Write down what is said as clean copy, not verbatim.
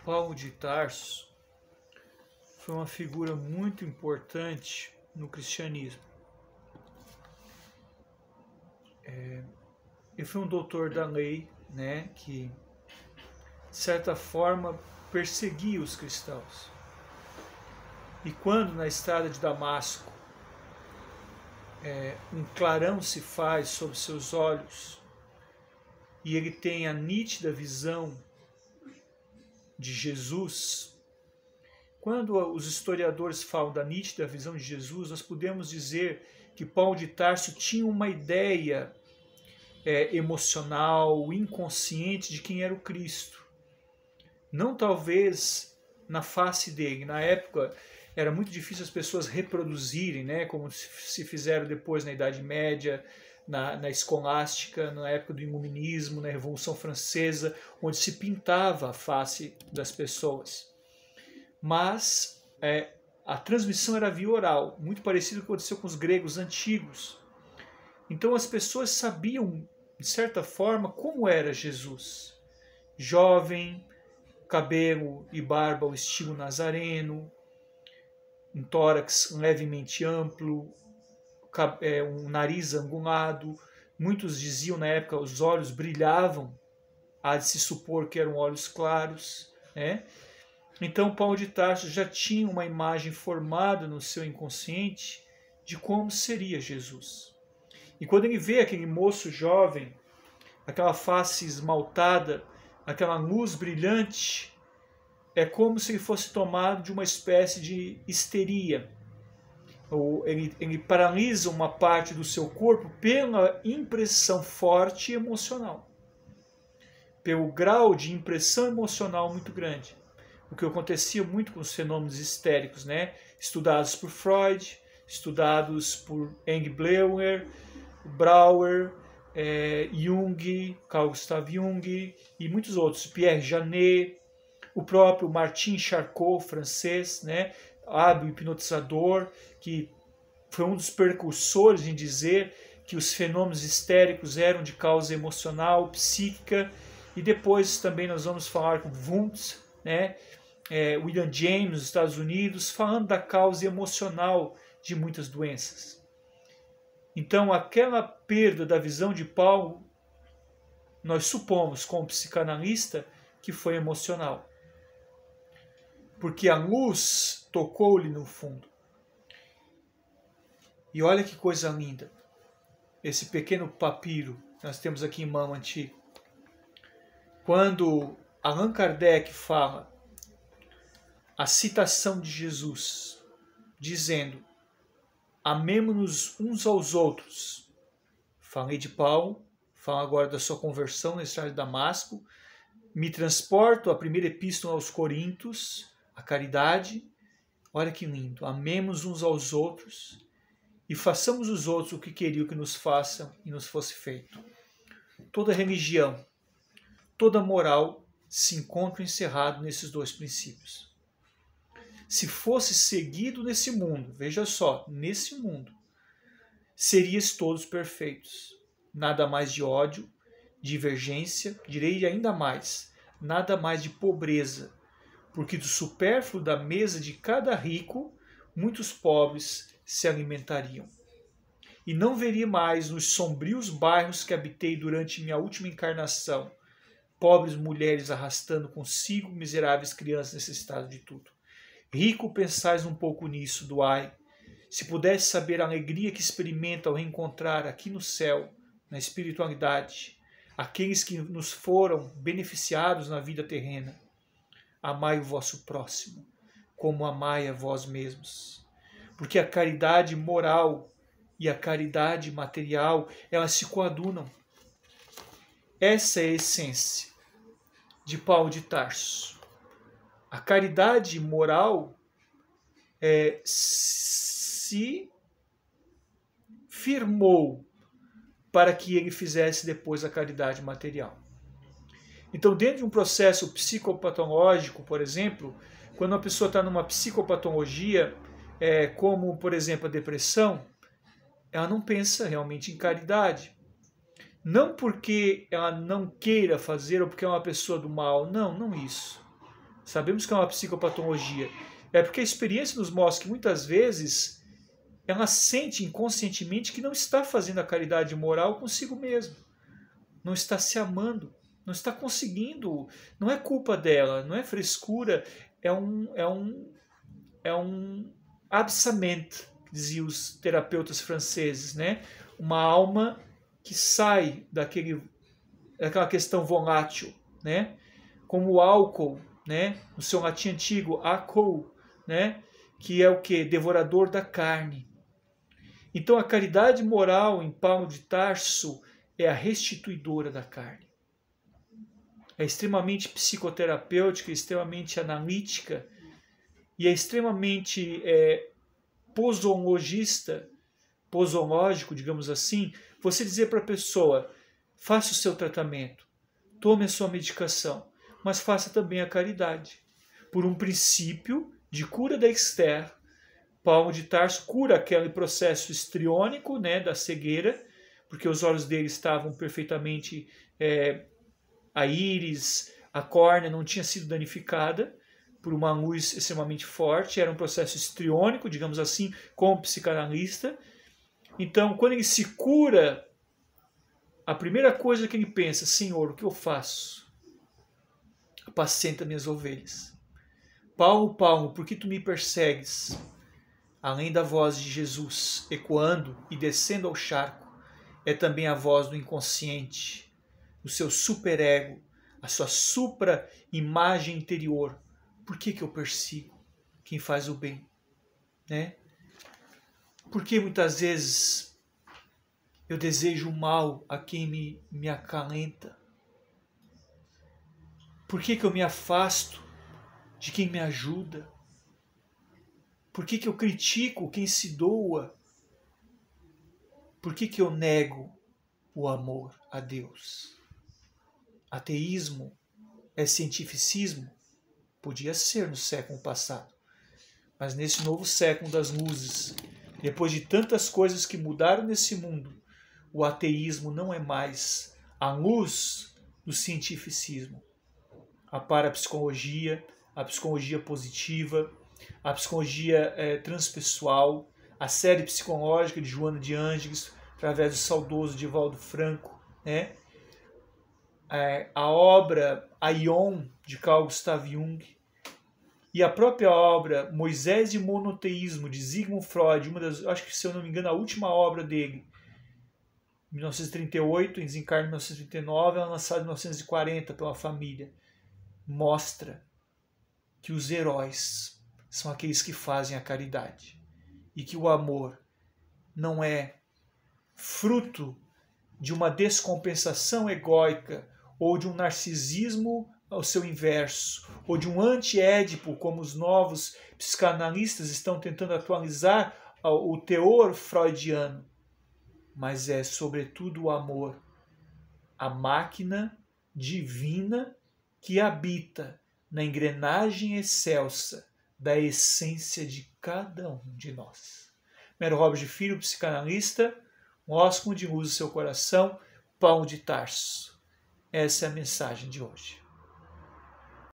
Paulo de Tarso foi uma figura muito importante no cristianismo. Ele foi um doutor da lei, né, que, de certa forma, perseguia os cristãos. E quando, na estrada de Damasco, um clarão se faz sobre seus olhos e ele tem a nítida visão de Jesus, quando os historiadores falam da nítida visão de Jesus, nós podemos dizer que Paulo de Tarso tinha uma ideia emocional, inconsciente de quem era o Cristo. Não talvez na face dele. Na época era muito difícil as pessoas reproduzirem, né, como se fizeram depois na Idade Média, na escolástica, na época do iluminismo, na Revolução Francesa, onde se pintava a face das pessoas. Mas a transmissão era via oral, muito parecido com o que aconteceu com os gregos antigos. Então as pessoas sabiam, de certa forma, como era Jesus. Jovem, cabelo e barba ao estilo nazareno, um tórax levemente amplo, um nariz angulado. Muitos diziam na época que os olhos brilhavam, há de se supor que eram olhos claros, né? Então Paulo de Tarso já tinha uma imagem formada no seu inconsciente de como seria Jesus. E quando ele vê aquele moço jovem, aquela face esmaltada, aquela luz brilhante, é como se ele fosse tomado de uma espécie de histeria. Ou ele paralisa uma parte do seu corpo pela impressão forte e emocional. Pelo grau de impressão emocional muito grande. O que acontecia muito com os fenômenos histéricos, né? Estudados por Freud, estudados por Engbauer, Brauer, Jung, Carl Gustav Jung e muitos outros, Pierre Janet, o próprio Martin Charcot, francês, né? Hábil hipnotizador, que foi um dos precursores em dizer que os fenômenos histéricos eram de causa emocional, psíquica, e depois também nós vamos falar com Wundt, né? William James, nos Estados Unidos, falando da causa emocional de muitas doenças. Então, aquela perda da visão de Paulo, nós supomos, como psicanalista, que foi emocional. Porque a luz tocou-lhe no fundo. E olha que coisa linda. Esse pequeno papiro que nós temos aqui em mão antigo. Quando Allan Kardec fala a citação de Jesus, dizendo: amemo-nos uns aos outros. Falei de Paulo, falo agora da sua conversão na estrada de Damasco, me transporto à primeira epístola aos Coríntios, a caridade. Olha que lindo, amemos uns aos outros e façamos os outros o que queriam que nos façam e nos fosse feito. Toda religião, toda moral se encontra encerrado nesses dois princípios. Se fosse seguido nesse mundo, veja só, nesse mundo, serias todos perfeitos. Nada mais de ódio, divergência, direi ainda mais, nada mais de pobreza, porque do supérfluo da mesa de cada rico, muitos pobres se alimentariam. E não veria mais nos sombrios bairros que habitei durante minha última encarnação, pobres mulheres arrastando consigo miseráveis crianças necessitadas de tudo. Rico, pensais um pouco nisso, doai. Se pudesse saber a alegria que experimenta ao reencontrar aqui no céu, na espiritualidade, aqueles que nos foram beneficiados na vida terrena. Amai o vosso próximo, como amai a vós mesmos. Porque a caridade moral e a caridade material, elas se coadunam. Essa é a essência de Paulo de Tarso. A caridade moral se firmou para que ele fizesse depois a caridade material. Então, dentro de um processo psicopatológico, por exemplo, quando uma pessoa está numa psicopatologia, como, por exemplo, a depressão, ela não pensa realmente em caridade. Não porque ela não queira fazer ou porque é uma pessoa do mal, não isso. Sabemos que é uma psicopatologia. É porque a experiência nos mostra que muitas vezes ela sente inconscientemente que não está fazendo a caridade moral consigo mesmo. Não está se amando. Não está conseguindo. Não é culpa dela. Não é frescura. É um absament, diziam os terapeutas franceses, né? Uma alma que sai daquela questão volátil, né? Como o álcool, né? No seu latim antigo, akol, né? Que é o que? Devorador da carne. Então a caridade moral em Paulo de Tarso é a restituidora da carne. É extremamente psicoterapêutica, extremamente analítica e é extremamente posológico, digamos assim, você dizer para a pessoa, faça o seu tratamento, tome a sua medicação, mas faça também a caridade. Por um princípio de cura da Esther, Paulo de Tarso cura aquele processo histriônico, né, da cegueira, porque os olhos dele estavam perfeitamente, a íris, a córnea não tinha sido danificada por uma luz extremamente forte, era um processo histriônico, digamos assim, como psicanalista. Então, quando ele se cura, a primeira coisa que ele pensa, Senhor, o que eu faço? Apacenta minhas ovelhas. Paulo, Paulo, por que tu me persegues? Além da voz de Jesus ecoando e descendo ao charco, é também a voz do inconsciente, do seu superego, a sua supra-imagem interior. Por que eu persigo quem faz o bem? Né? Por que muitas vezes eu desejo o mal a quem me acalenta? Por que eu me afasto de quem me ajuda? Por que eu critico quem se doa? Por que eu nego o amor a Deus? Ateísmo é cientificismo? Podia ser no século passado. Mas nesse novo século das luzes, depois de tantas coisas que mudaram nesse mundo, o ateísmo não é mais a luz do cientificismo. A parapsicologia, a psicologia positiva, a psicologia transpessoal, a série psicológica de Joana de Ângeles, através do saudoso Divaldo Franco, né? A obra Aion, de Carl Gustav Jung, e a própria obra Moisés e o Monoteísmo, de Sigmund Freud, acho que, se eu não me engano, a última obra dele, 1938, em desencarne em 1939, ela é lançada em 1940 pela família, mostra que os heróis são aqueles que fazem a caridade e que o amor não é fruto de uma descompensação egóica ou de um narcisismo ao seu inverso, ou de um anti-édipo, como os novos psicanalistas estão tentando atualizar o teor freudiano, mas é sobretudo o amor, a máquina divina que habita na engrenagem excelsa da essência de cada um de nós. Mero Robert Filho, psicanalista, um ósculo de luz no seu coração, Paulo de Tarso. Essa é a mensagem de hoje.